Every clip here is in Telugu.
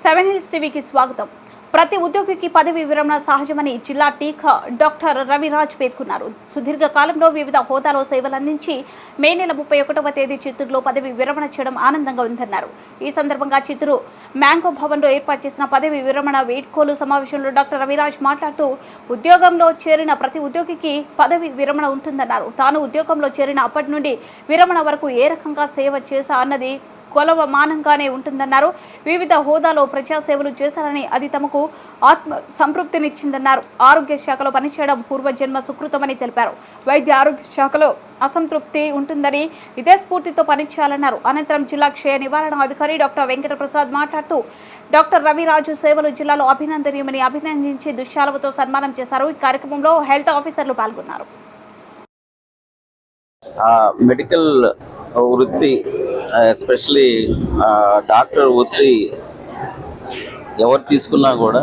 సెవెన్ హిల్స్ టీవీకి స్వాగతం. ప్రతి ఉద్యోగికి పదవి విరమణ సహజమని జిల్లా టీకా డాక్టర్ రవిరాజ్ పేర్కొన్నారు. సుదీర్ఘ కాలంలో వివిధ హోదాలో సేవలందించి మే నెల 31వ తేదీ చిత్తూరులో పదవి విరమణ చేయడం ఆనందంగా ఉందన్నారు. ఈ సందర్భంగా చిత్తూరు మ్యాంగో భవన్లో ఏర్పాటు చేసిన పదవి విరమణ వీడ్కోలు సమావేశంలో డాక్టర్ రవిరాజ్ మాట్లాడుతూ ఉద్యోగంలో చేరిన ప్రతి ఉద్యోగికి పదవి విరమణ ఉంటుందన్నారు. తాను ఉద్యోగంలో చేరిన అప్పటి నుండి విరమణ వరకు ఏ రకంగా సేవ చేశా అన్నది కొలవమానంగానే ఉంటుందన్నారు. వివిధ హోదాలో ప్రజాసేవలు చేశారని అది తమకు ఆత్మ సంతృప్తినిచ్చిందన్నారు. ఆరోగ్య శాఖలో పనిచేయడం పూర్వజన్మ సుకృతమని తెలిపారు. వైద్య ఆరోగ్య శాఖలో అసంతృప్తి ఉంటుందని ఇదే స్ఫూర్తితో పనిచేయాలన్నారు. అనంతరం జిల్లా క్షయ నివారణ అధికారి డాక్టర్ వెంకట ప్రసాద్ మాట్లాడుతూ డాక్టర్ రవిరాజు సేవలు జిల్లాలో అభినందనీయమని అభినందించి దుశ్శాలువతో సన్మానం చేశారు. ఈ కార్యక్రమంలో హెల్త్ ఆఫీసర్లు పాల్గొన్నారు. మెడికల్ వృత్తి ఎస్పెషలీ డాక్టర్ వృత్తి ఎవరు తీసుకున్నా కూడా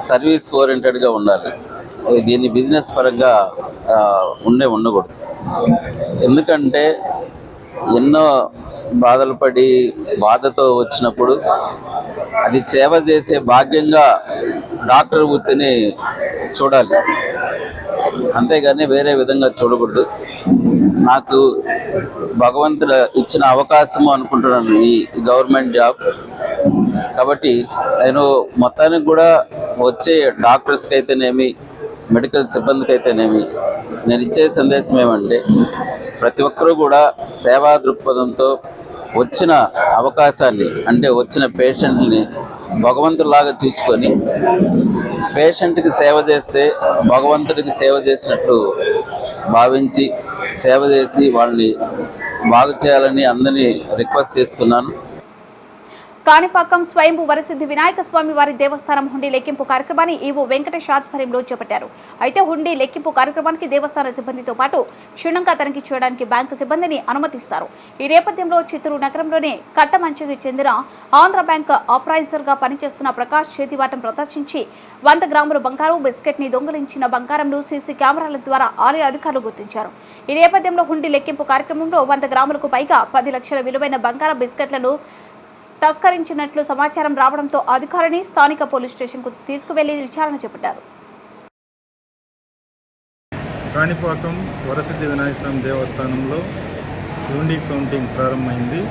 సర్వీస్ ఓరియంటెడ్గా ఉండాలి. దీన్ని బిజినెస్ పరంగా ఉండకూడదు. ఎందుకంటే ఎన్నో బాధలు పడి బాధతో వచ్చినప్పుడు అది సేవ చేసే భాగ్యంగా డాక్టర్ వృత్తిని చూడాలి, అంతేగాని వేరే విధంగా చూడకూడదు. నాకు భగవంతుడు ఇచ్చిన అవకాశము అనుకుంటున్నాను ఈ గవర్నమెంట్ జాబ్. కాబట్టి నేను మొత్తానికి కూడా వచ్చే డాక్టర్స్కి అయితేనేమి, మెడికల్ సిబ్బందికి అయితేనేమి నేను ఇచ్చే సందేశం ఏమంటే ప్రతి ఒక్కరూ కూడా సేవా దృక్పథంతో వచ్చిన అవకాశాన్ని, అంటే వచ్చిన పేషెంట్ని భగవంతులాగా చూసుకొని పేషెంట్కి సేవ చేస్తే భగవంతుడికి సేవ చేసినట్టు భావించి సేవ చేసి వాళ్ళని బాగు చేయాలని అందరినీ రిక్వెస్ట్ చేస్తున్నాను. కాణిపాకం స్వయంభూ వరసిద్ధి వినాయక స్వామి వారి దేవస్థానం హుండీ లెక్కింపు కార్యక్రమాన్ని ఈవో వెంకటేష్ ఆధ్వర్యంలో చేపట్టారు. అయితే హుండీ లెక్కింపు కార్యక్రమానికి దేవస్థాన సిబ్బందితో పాటు క్షుణ్ణంగా తనిఖీ చేయడానికి బ్యాంకు సిబ్బందిని అనుమతిస్తారు. ఈ నేపథ్యంలో చిత్తూరు నగరంలోని కట్టమంచికి చెందిన ఆంధ్ర బ్యాంక్ ఆపరైజర్గా పనిచేస్తున్న ప్రకాష్ చేతివాటం ప్రదర్శించి 100 గ్రాముల బంగారు బిస్కెట్ ని దొంగిలించిన బంగారంను సీసీ కెమెరాల ద్వారా ఆలయ అధికారులు గుర్తించారు. ఈ నేపథ్యంలో హుండీ లెక్కింపు కార్యక్రమంలో 100 గ్రాములకు పైగా 10 లక్షల విలువైన బంగారం బిస్కెట్లను తస్కరించినట్లు సమాచారం రావడంతో అధికారిని స్థానిక పోలీస్ స్టేషన్కు తీసుకువెళ్లి విచారణ చేపట్టారు. కాణిపాకం వరసిద్ధి వినాయక స్వామి దేవస్థానంలో హుండీ కౌంటింగ్ ప్రారంభమైంది.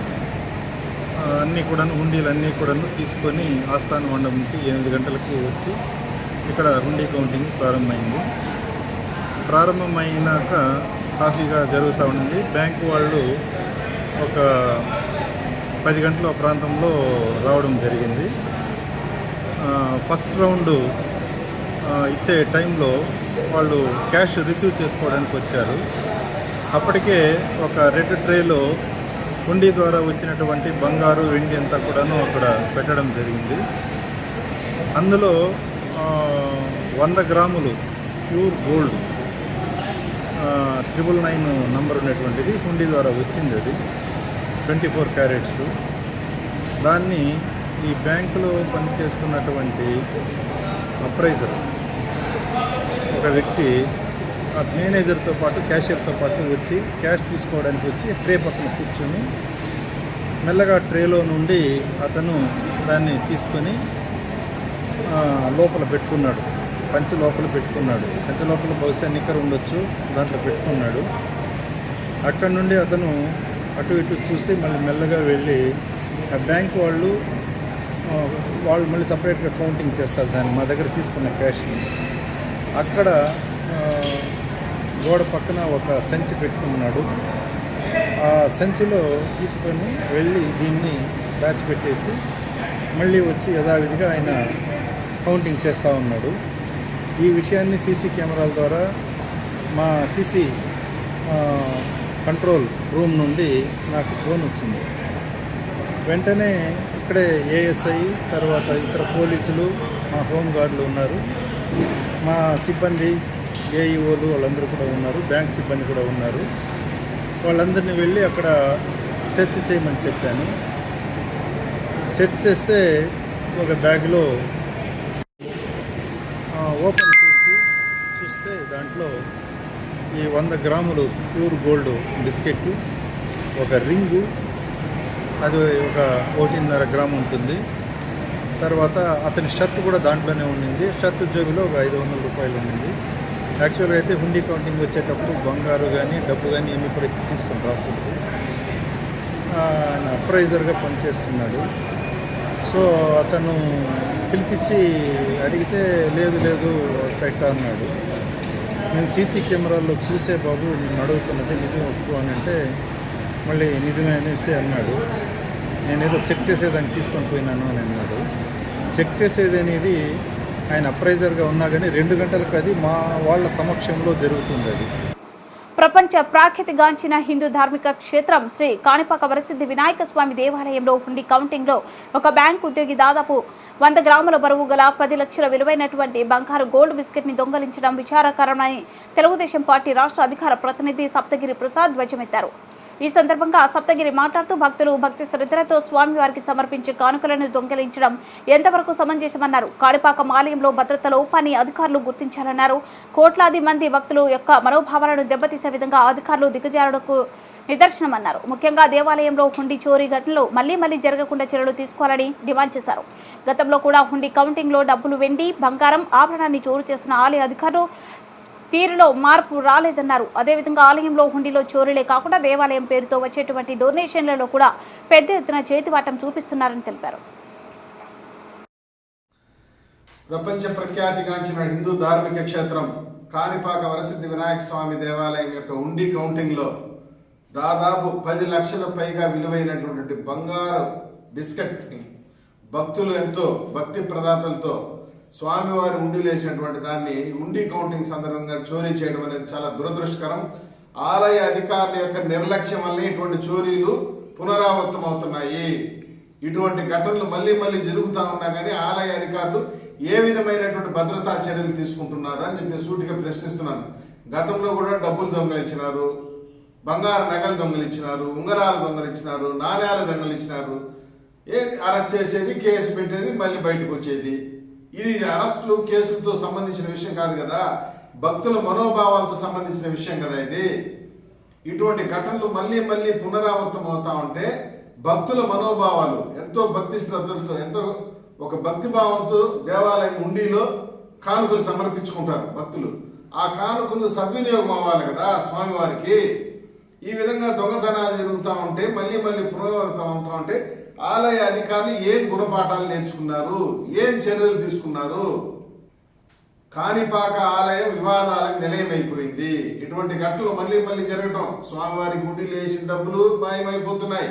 హుండీలన్నీ కూడా తీసుకొని ఆస్థాన మండపంకి 8 గంటలకు వచ్చి ఇక్కడ హుండీ కౌంటింగ్ ప్రారంభమైనాక సాఫీగా జరుగుతూ ఉంది. బ్యాంకు వాళ్ళు ఒక 10 గంటల ప్రాంతంలో రావడం జరిగింది. ఫస్ట్ రౌండ్ ఇచ్చే టైంలో వాళ్ళు క్యాష్ రిసీవ్ చేసుకోవడానికి వచ్చారు. అప్పటికే ఒక రెడ్ ట్రేలో హుండీ ద్వారా వచ్చినటువంటి బంగారు వెండి అంతా కూడాను అక్కడ పెట్టడం జరిగింది. అందులో 100 గ్రాములు ప్యూర్ గోల్డ్ 999 నంబర్ ఉన్నటువంటిది హుండీ ద్వారా వచ్చింది. అది 24 క్యారెట్స్. దాన్ని ఈ బ్యాంకులో పనిచేస్తున్నటువంటి అప్రైజర్ ఒక వ్యక్తి మేనేజర్తో పాటు క్యాషియర్తో పాటు వచ్చి క్యాష్ తీసుకోవడానికి వచ్చి ట్రే పక్కన కూర్చొని మెల్లగా ట్రేలో నుండి అతను దాన్ని తీసుకొని లోపల పెట్టుకున్నాడు. పంచె లోపల పెట్టుకున్నాడు. పంచె లోపల బహుశా నిక్కర్ ఉండొచ్చు, దాంట్లో పెట్టుకున్నాడు. అక్కడి నుండి అతను అటు ఇటు చూసి మళ్ళీ మెల్లగా వెళ్ళి ఆ బ్యాంక్ వాళ్ళు మళ్ళీ సపరేట్గా కౌంటింగ్ చేస్తారు దాన్ని, మా దగ్గర తీసుకున్న క్యాష్ని. అక్కడ గోడ పక్కన ఒక సంచి పెట్టుకున్నాడు. ఆ సంచిలో తీసుకొని వెళ్ళి దీన్ని దాచిపెట్టేసి మళ్ళీ వచ్చి యథావిధిగా ఆయన కౌంటింగ్ చేస్తూ ఉన్నాడు. ఈ విషయాన్ని సీసీ కెమెరాల ద్వారా మా సీసీ కంట్రోల్ రూమ్ నుండి నాకు ఫోన్ వచ్చింది. వెంటనే ఇక్కడే ఏఎస్ఐ, తర్వాత ఇతర పోలీసులు, మా హోంగార్డులు ఉన్నారు, మా సిబ్బంది ఏఈఓలు వాళ్ళందరూ కూడా ఉన్నారు, బ్యాంక్ సిబ్బంది కూడా ఉన్నారు. వాళ్ళందరినీ వెళ్ళి అక్కడ సెర్చ్ చేయమని చెప్పాను. సెర్చ్ చేస్తే ఒక బ్యాగ్లో ఓపెన్ చేసి చూస్తే దాంట్లో ఈ 100 గ్రాములు ప్యూర్ గోల్డ్ బిస్కెట్, ఒక రింగు, అది ఒక 1.5 గ్రాము ఉంటుంది, తర్వాత అతని షర్ట్ కూడా దాంట్లోనే ఉండింది. షర్ట్ జోబిలో ఒక 500 రూపాయలు ఉండింది. యాక్చువల్గా అయితే హుండీ కౌంటింగ్ వచ్చేటప్పుడు బంగారు కానీ డబ్బు కానీ ఏమి కూడా తీసుకొని రాకూడదు. ఆయన అప్రైజర్గా పనిచేస్తున్నాడు. సో అతను పిలిపించి అడిగితే లేదు లేదు పెట్టా అన్నాడు. నేను సీసీ కెమెరాల్లో చూసే బాబు నేను అడుగుతున్నది నిజం ఒప్పు అని అంటే మళ్ళీ నిజమే అనేసి అన్నాడు. నేనేదో చెక్ చేసేదాన్ని తీసుకొని పోయినాను అని అన్నాడు. చెక్ చేసేది అనేది ఆయన అప్రైజర్గా ఉన్నా కానీ 2 గంటలకు అది మా వాళ్ళ సమక్షంలో జరుగుతుంది. అది ప్రపంచ ప్రాఖ్యాతిగాంచిన హిందూ ధార్మిక క్షేత్రం శ్రీ కాణిపాక వరసిద్ధి వినాయక స్వామి దేవాలయంలో హుండీ కౌంటింగ్లో ఒక బ్యాంకు ఉద్యోగి దాదాపు 100 గ్రాముల బరువు గల 10 లక్షల విలువైనటువంటి బంగారు గోల్డ్ బిస్కెట్ ని దొంగలించడం విచారకరమని తెలుగుదేశం పార్టీ రాష్ట్ర అధికార ప్రతినిధి సప్తగిరి ప్రసాద్ ధ్వజమెత్తారు. ఈ సందర్భంగా సప్తగిరి మాట్లాడుతూ భక్తులు భక్తి శ్రద్ధలతో స్వామివారికి సమర్పించే కానుకలను దొంగిలించడం ఎంతవరకు సమంజసమన్నారు. కాణిపాకం ఆలయంలో భద్రత లోపాన్ని అధికారులు గుర్తించాలన్నారు. కోట్లాది మంది భక్తులు యొక్క మనోభావాలను దెబ్బతీసే విధంగా అధికారులు దిగజారుడుకు నిదర్శనమన్నారు. ముఖ్యంగా దేవాలయంలో హుండీ చోరీ ఘటనలు మళ్లీ జరగకుండా చర్యలు తీసుకోవాలని డిమాండ్ చేశారు. గతంలో కూడా హుండీ కౌంటింగ్లో డబ్బులు, వెండి, బంగారం, ఆభరణాన్ని చోరు చేసిన ఆలయ అధికారులు తీరులో మార్పు రాలేదన్నారు. అదేవిధంగా ఆలయంలో హుండీలో చోరీలే కాకుండా దేవాలయం పేరుతో వచ్చేటువంటి డొనేషన్లలో కూడా పెద్ద ఎత్తున చేతివాటం చూపిస్తున్నారని తెలిపారు. ప్రపంచ ప్రఖ్యాతిగాంచిన హిందూ ధార్మిక క్షేత్రం కాణిపాక వరసిద్ధి వినాయక స్వామి దేవాలయం యొక్క హుండీ కౌంటింగ్లో దాదాపు 10 లక్షల పైగా విలువైనటువంటి బంగారు బిస్కెట్ని భక్తులు ఎంతో భక్తి ప్రదాతలతో స్వామివారి ఉండి లేచినటువంటి దాన్ని ఉండి కౌంటింగ్ సందర్భంగా చోరీ చేయడం అనేది చాలా దురదృష్టకరం. ఆలయ అధికారుల యొక్క నిర్లక్ష్యం వల్ల ఇటువంటి చోరీలు పునరావృతం అవుతున్నాయి. ఇటువంటి ఘటనలు మళ్ళీ జరుగుతూ ఉన్నా కానీ ఆలయ అధికారులు ఏ విధమైనటువంటి భద్రతా చర్యలు తీసుకుంటున్నారు అని చెప్పి సూటిగా ప్రశ్నిస్తున్నాను. గతంలో కూడా డబ్బులు దొంగలించినారు, బంగారు నగలు దొంగలించినారు, ఉంగరాలు దొంగలించినారు, నాణ్యాలు దొంగలించినారు. అరెస్ట్ చేసేది, కేసు పెట్టేది, మళ్ళీ బయటకు వచ్చేది. ఇది అరెస్టులు కేసులతో సంబంధించిన విషయం కాదు కదా, భక్తుల మనోభావాలతో సంబంధించిన విషయం కదా ఇది. ఇటువంటి ఘటనలు మళ్ళీ పునరావృతం అవుతా ఉంటే భక్తుల మనోభావాలు ఎంతో భక్తి శ్రద్ధలతో ఎంతో ఒక భక్తి భావంతో దేవాలయం హుండీలో కానుకలు సమర్పించుకుంటారు భక్తులు. ఆ కానుకలు సద్వినియోగం అవ్వాలి కదా స్వామివారికి. ఈ విధంగా దొంగతనాలు జరుగుతూ ఉంటే మళ్ళీ పునరావృతం అవుతూ ఉంటే ఆలయ అధికారులు ఏం గుణపాఠాలు నేర్చుకున్నారు, ఏం చర్యలు తీసుకున్నారు? కాణిపాక ఆలయం వివాదాలకు నిలయమైపోయింది. ఇటువంటి ఘటనలు మళ్ళీ జరగటం, స్వామివారికి హుండీలు వేసిన డబ్బులు మాయమైపోతున్నాయి,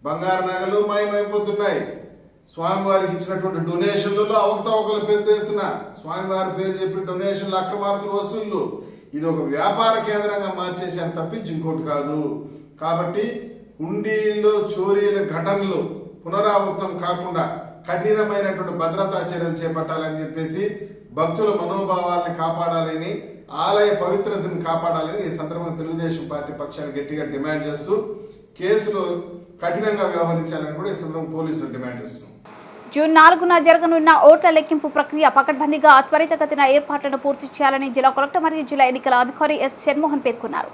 బంగారు నగలు మాయమైపోతున్నాయి, స్వామివారికి ఇచ్చినటువంటి డొనేషన్లలో అవకతవకలు పెద్ద ఎత్తున స్వామివారి పేరు చెప్పి డొనేషన్లు అక్రమార్కులు వసూళ్లు, ఇది ఒక వ్యాపార కేంద్రంగా మార్చేసారు తప్పించి ఇంకోటి కాదు. కాబట్టి హుండీల్లో చోరీల ఘటనలు పునరావృతం కాకుండా కఠినమైనటువంటి భద్రతా చర్యలు చేపట్టాలని చెప్పేసి భక్తుల మనోభావాలను కాపాడాలని, ఆలయ పవిత్రతను కాపాడాలని ఈ సందర్భంగా తెలుగుదేశం పార్టీ పక్షాన్ని గట్టిగా డిమాండ్ చేస్తూ కేసులో కఠినంగా వ్యవహరించాలని కూడా ఈ సందర్భంగా పోలీసులు డిమాండ్ చేస్తున్నారు. జూన్ 4న జరగనున్న ఓట్ల లెక్కింపు ప్రక్రియ పకడ్బందీగా త్వరితగతిన ఏర్పాట్లను పూర్తి చేయాలని జిల్లా కలెక్టర్ మరియు జిల్లా ఎన్నికల అధికారి ఎస్ షణ్మోహన్ పేర్కొన్నారు.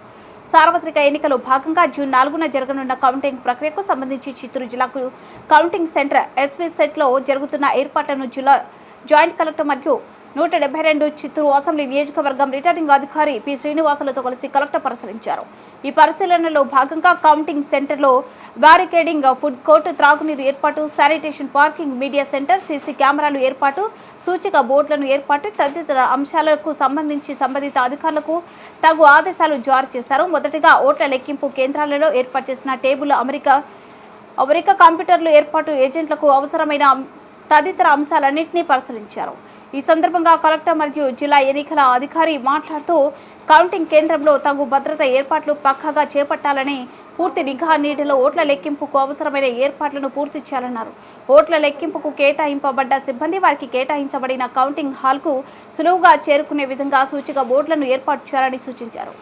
సార్వత్రిక ఎన్నికలో భాగంగా జూన్ 4న జరగనున్న కౌంటింగ్ ప్రక్రియకు సంబంధించి చిత్తూరు జిల్లాకు కౌంటింగ్ సెంటర్ ఎస్పీ సెట్లో జరుగుతున్న ఏర్పాట్లను జిల్లా జాయింట్ కలెక్టర్ మరియు 172 చిత్తూరు అసెంబ్లీ నియోజకవర్గం రిటర్నింగ్ అధికారి పి శ్రీనివాసులతో కలిసి కలెక్టర్ పరిశీలించారు. ఈ పరిశీలనలో భాగంగా కౌంటింగ్ సెంటర్లో బ్యారికేడింగ్, ఫుడ్ కోర్టు, త్రాగునీరు ఏర్పాటు, sanitation, parking, media centre, CC కెమెరాలు ఏర్పాటు, సూచిక బోర్డులను ఏర్పాటు తదితర అంశాలకు సంబంధించి సంబంధిత అధికారులకు తగు ఆదేశాలు జారీ చేశారు. మొదటగా ఓట్ల లెక్కింపు కేంద్రాలలో ఏర్పాటు చేసిన టేబుల్, అమెరికా కంప్యూటర్లు ఏర్పాటు, ఏజెంట్లకు అవసరమైన తదితర అంశాలన్నింటినీ పరిశీలించారు. ఈ సందర్భంగా కలెక్టర్ మరియు జిల్లా ఎన్నికల అధికారి మాట్లాడుతూ కౌంటింగ్ కేంద్రంలో తగు భద్రత ఏర్పాట్లు పక్కాగా చేపట్టాలని, పూర్తి నిఘా నీటిలో ఓట్ల లెక్కింపుకు అవసరమైన ఏర్పాట్లను పూర్తి చేయాలన్నారు. ఓట్ల లెక్కింపుకు కేటాయింపబడ్డ సిబ్బంది వారికి కేటాయించబడిన కౌంటింగ్ హాల్కు సులువుగా చేరుకునే విధంగా సూచిక బోర్డులను ఏర్పాటు చేయాలని సూచించారు.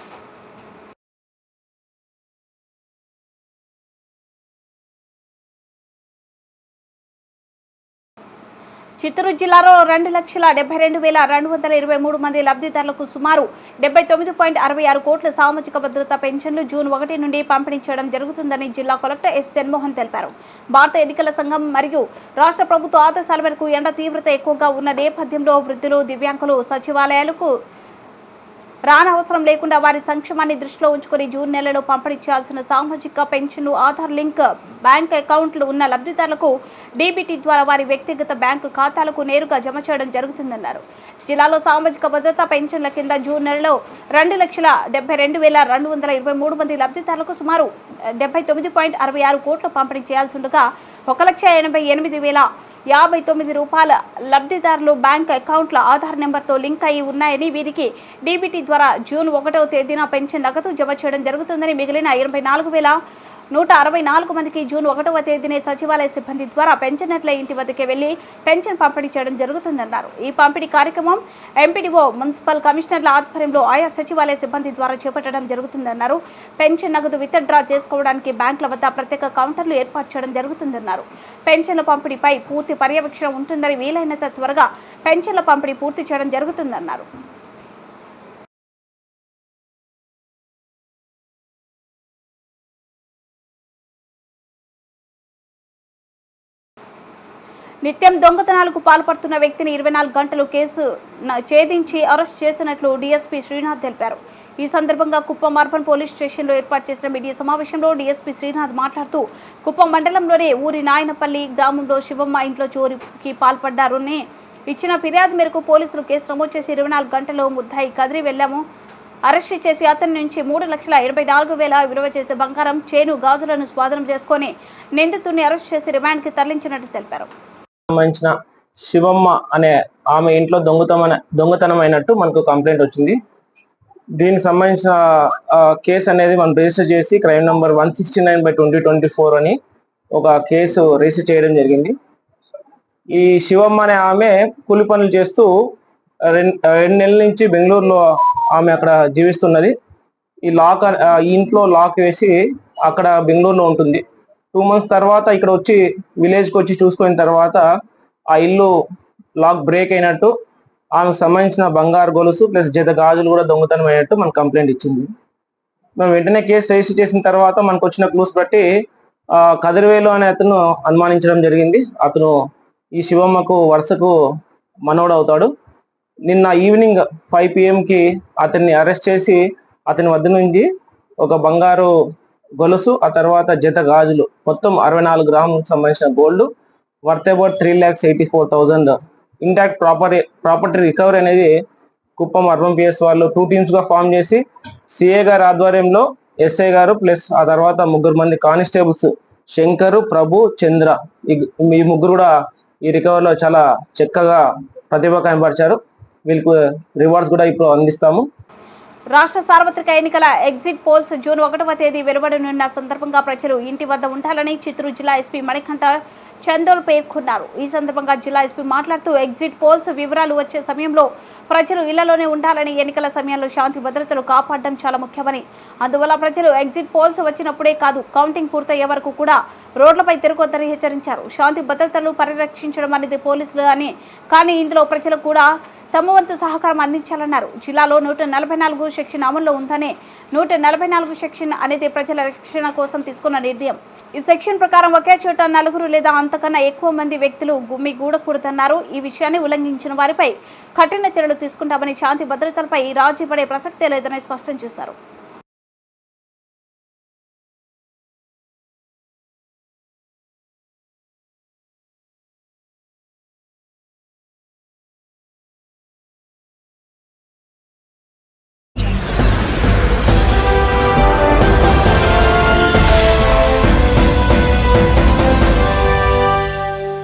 చిత్తూరు జిల్లాలో 2,72,223 మంది లబ్ధిదారులకు సుమారు 79.66 కోట్ల సామాజిక భద్రత పెన్షన్లు జూన్ 1 నుండి పంపిణీ చేయడం జరుగుతుందని జిల్లా కలెక్టర్ ఎస్ జన్మోహన్ తెలిపారు. భారత ఎన్నికల సంఘం మరియు రాష్ట్ర ప్రభుత్వ ఆదేశాల మేరకు ఎండ తీవ్రత ఎక్కువగా ఉన్న నేపథ్యంలో వృద్ధులు, దివ్యాంగులు సచివాలయాలకు రానవసరం లేకుండా వారి సంక్షేమాన్ని దృష్టిలో ఉంచుకుని జూన్ నెలలో పంపిణీ చేయాల్సిన సామాజిక పెన్షన్లు ఆధార్ లింక్ బ్యాంక్ అకౌంట్లు ఉన్న లబ్ధిదారులకు డీబీటీ ద్వారా వారి వ్యక్తిగత బ్యాంకు ఖాతాలకు నేరుగా జమ చేయడం జరుగుతుందన్నారు. జిల్లాలో సామాజిక భద్రత పెన్షన్ల కింద జూన్ నెలలో 2,72,223 మంది లబ్ధిదారులకు సుమారు 79.66 కోట్లు పంపిణీ చేయాల్సి ఉండగా 1,88,059 రూపాయల లబ్ధిదారులు బ్యాంక్ అకౌంట్ల ఆధార్ నెంబర్తో లింక్ అయి ఉన్నాయని, వీరికి డీబీటీ ద్వారా జూన్ 1వ తేదీన పెన్షన్ నగదు జమ చేయడం జరుగుతుందని, మిగిలిన 84,164 మందికి జూన్ 1వ తేదీనే సచివాలయ సిబ్బంది ద్వారా పెన్షనర్ల ఇంటి వద్దకే వెళ్లి పెన్షన్ పంపిణీ చేయడం జరుగుతుందన్నారు. ఈ పంపిణీ కార్యక్రమం ఎంపీడీఓ, మున్సిపల్ కమిషనర్ల ఆధ్వర్యంలో ఆయా సచివాలయ సిబ్బంది ద్వారా చేపట్టడం జరుగుతుందన్నారు. పెన్షన్ నగదు విత్డ్రా చేసుకోవడానికి బ్యాంకుల వద్ద ప్రత్యేక కౌంటర్లు ఏర్పాటు చేయడం జరుగుతుందన్నారు. పెన్షన్ల పంపిణీపై పూర్తి పర్యవేక్షణ ఉంటుందని, వీలైనంత త్వరగా పెన్షన్ల పంపిణీ పూర్తి చేయడం జరుగుతుందన్నారు. నిత్యం దొంగతనాలకు పాల్పడుతున్న వ్యక్తిని 24 గంటలు కేసు ఛేదించి అరెస్ట్ చేసినట్లు డీఎస్పీ శ్రీనాథ్ తెలిపారు. ఈ సందర్భంగా కుప్పం అర్బన్ పోలీస్ స్టేషన్లో ఏర్పాటు చేసిన మీడియా సమావేశంలో డీఎస్పీ శ్రీనాథ్ మాట్లాడుతూ, కుప్పం మండలంలోని ఊరి నాయనపల్లి గ్రామంలో శివమ్మ ఇంట్లో చోరీకి పాల్పడ్డారని ఇచ్చిన ఫిర్యాదు మేరకు పోలీసులు కేసు నమోదు చేసి 24 గంటల్లో ముద్దాయి కదిరి వెళ్లాము. అరెస్టు చేసి అతని నుంచి 3,84,000 విలువ చేసే బంగారం, చేను, గాజులను స్వాధీనం చేసుకుని నిందితుడిని అరెస్ట్ చేసి రిమాండ్కి తరలించినట్టు తెలిపారు. సంబంధించిన శివమ్మ అనే ఆమె ఇంట్లో దొంగతనం అయినట్టు మనకు కంప్లైంట్ వచ్చింది. దీనికి సంబంధించిన కేసు అనేది మనం రిజిస్టర్ చేసి క్రైమ్ నంబర్ 169/2024 అని ఒక కేసు రిజిస్టర్ చేయడం జరిగింది. ఈ శివమ్మ అనే ఆమె కూలి పనులు చేస్తూ 2 నెలల నుంచి బెంగళూరులో ఆమె అక్కడ జీవిస్తున్నది. ఈ ఇంట్లో లాక్ వేసి అక్కడ బెంగళూరులో ఉంటుంది. 2 months తర్వాత ఇక్కడ వచ్చి విలేజ్కి వచ్చి చూసుకున్న తర్వాత ఆ ఇల్లు లాక్ బ్రేక్ అయినట్టు, ఆమెకు సంబంధించిన బంగారు గొలుసు ప్లస్ జత గాజులు కూడా దొంగతనం అయినట్టు మనకు కంప్లైంట్ ఇచ్చింది. మేము వెంటనే కేసు రిజిస్టర్ చేసిన తర్వాత మనకు వచ్చిన క్లూస్ బట్టి కదిరివేలు అనే అతను అనుమానించడం జరిగింది. అతను ఈ శివమ్మకు వరుసకు మనోడు అవుతాడు. నిన్న ఈవినింగ్ 5 PM అతన్ని అరెస్ట్ చేసి అతని వద్ద నుంచి ఒక బంగారు గొలుసు, ఆ తర్వాత జత గాజులు, మొత్తం 64 గ్రాములకు సంబంధించిన gold worth about 3,84,000 intact property recovery అనేది కుప్పం అర్బన్ పిఎస్ వాళ్ళు 2 teams గా ఫామ్ చేసి సిఏ గారి ఆధ్వర్యంలో ఎస్ఐ గారు ప్లస్ ఆ తర్వాత 3 మంది కానిస్టేబుల్స్ శంకరు, ప్రభు, చంద్ర, ఈ ముగ్గురు కూడా ఈ రికవరీలో చాలా చక్కగా ప్రతిభ కనబరిచారు. వీళ్ళకు రివార్డ్స్ కూడా ఇప్పుడు అందిస్తాము. రాష్ట్ర సార్వత్రిక ఎన్నికల ఎగ్జిట్ పోల్స్ జూన్ 1వ తేదీ వెలువడనున్న సందర్భంగా ప్రజలు ఇంటి వద్ద ఉండాలని చిత్తూరు జిల్లా ఎస్పీ మణికంఠ చందోల్ పేర్కొన్నారు. ఈ సందర్భంగా జిల్లా ఎస్పీ మాట్లాడుతూ, ఎగ్జిట్ పోల్స్ వివరాలు వచ్చే సమయంలో ప్రజలు ఇళ్లలోనే ఉండాలని, ఎన్నికల సమయంలో శాంతి భద్రతలు కాపాడడం చాలా ముఖ్యమని, అందువల్ల ప్రజలు ఎగ్జిట్ పోల్స్ వచ్చినప్పుడే కాదు కౌంటింగ్ పూర్తయ్యే వరకు కూడా రోడ్లపై తిరగొద్దని హెచ్చరించారు. శాంతి భద్రతలు పరిరక్షించడం అనేది పోలీసులు కానీ ఇందులో ప్రజలు కూడా తమ వంతు సహకారం అందించాలన్నారు. జిల్లాలో 144 సెక్షన్ అమల్లో ఉందనే 144 సెక్షన్ అనేది ప్రజల రక్షణ కోసం తీసుకున్న నిర్ణయం. ఈ సెక్షన్ ప్రకారం ఒకే చోట 4 లేదా అంతకన్నా ఎక్కువ మంది వ్యక్తులు గుమిగూడకూడదన్నారు. ఈ విషయాన్ని ఉల్లంఘించిన వారిపై కఠిన చర్యలు తీసుకుంటామని, శాంతి భద్రతలపై రాజీ పడే ప్రసక్తే లేదని స్పష్టం చేశారు.